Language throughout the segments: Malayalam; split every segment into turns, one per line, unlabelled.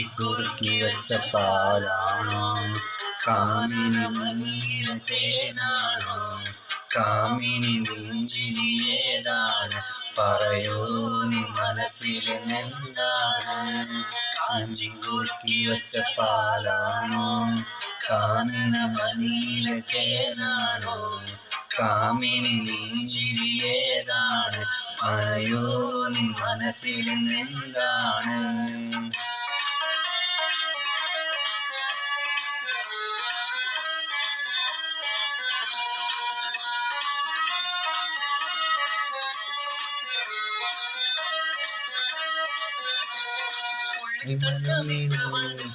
കാച്ചിക്കുറുക്കി വെച്ച പാലാണോ കാമിനി മണിയിലെ തേനാണോ കാമിനി നെഞ്ചിരിയേതാണ് പറയൂ നീ മനസ്സിലെന്താണ് കാച്ചിക്കുറുക്കി വെച്ച പാലാണോ കാമിനി മണിയിലെ തേനാണോ കാമിനി നെഞ്ചിരിയേതാണ് പറയൂ നീ മനസ്സിലെന്താണ്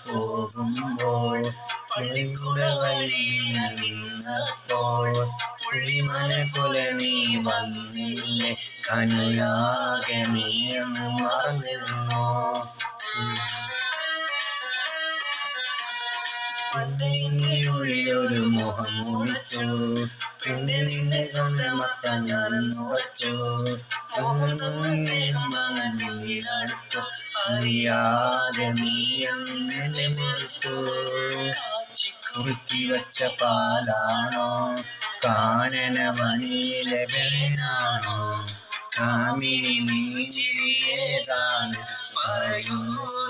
പോകുമ്പോൾ പുള്ളിക്കൂടെ വഴിയിൽ നിന്നപ്പോൾ പുള്ളിമല പോലെ നീ വന്നില്ലേ കനിയാകെ നീ എന്ന് മറന്നിരുന്നോ ഉള്ളിലൊരു മോഹം മുറിച്ചു പിന്നെ നിന്നെ സ്വന്തമാക്കാൻ ഞാൻ ഉറച്ചു അടുത്തു അറിയാതെ നീ എന്നെ മുറിച്ചു കുറുക്കി വച്ച പാലാണോ കാനന മണിയിലെ വേനാണോ കാമിനി നെഞ്ചിരിയേതാണ് പറയൂ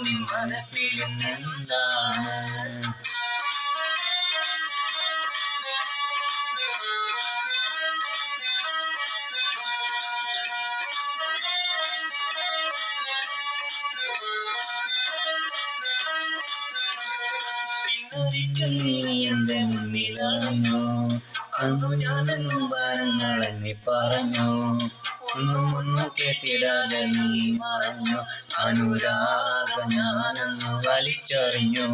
നീ മനസ്സിലെന്താണ് ഒരിക്കൽ നീ എന്റെ മുന്നിലണഞ്ഞു അന്നു ഞാനെന്നും ഭാരങ്ങളെന്നെ പറഞ്ഞു ഒന്നും കേട്ടിടാതെ നീ മറഞ്ഞു അനുരാഗം ഞാനെന്ന് വലിച്ചെറിഞ്ഞു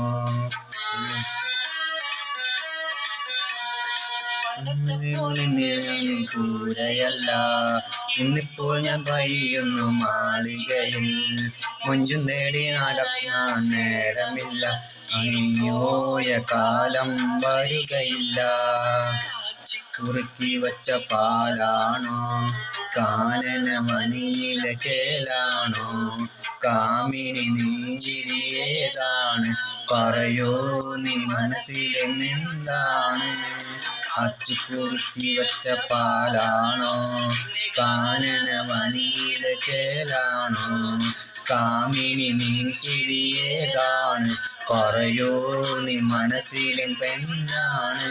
കൂരയല്ല ഇന്നിപ്പോൾ ഞാൻ കഴിയുന്നു മാളികയിൽ മുഞ്ചും നേടി നടക്കാൻ നേരമില്ല അഴിഞ്ഞുപോയ കാലം വരുകയില്ല കുറുക്കി വച്ച പാലാണോ കാനന മണിയിലെ കേലാണോ കാമിനി നെഞ്ചിരിയേതാണ് പറയൂ നീ മനസ്സിലെന്താണ് അച്ചിക്കുറുക്കി വച്ച പാലാണോ കാനന മണിയിലെ കേലാണോ കാമിനി നെഞ്ചിരിയേതാണ് പറയൂ നീ മനസ്സിലും പെണ്ണാണ്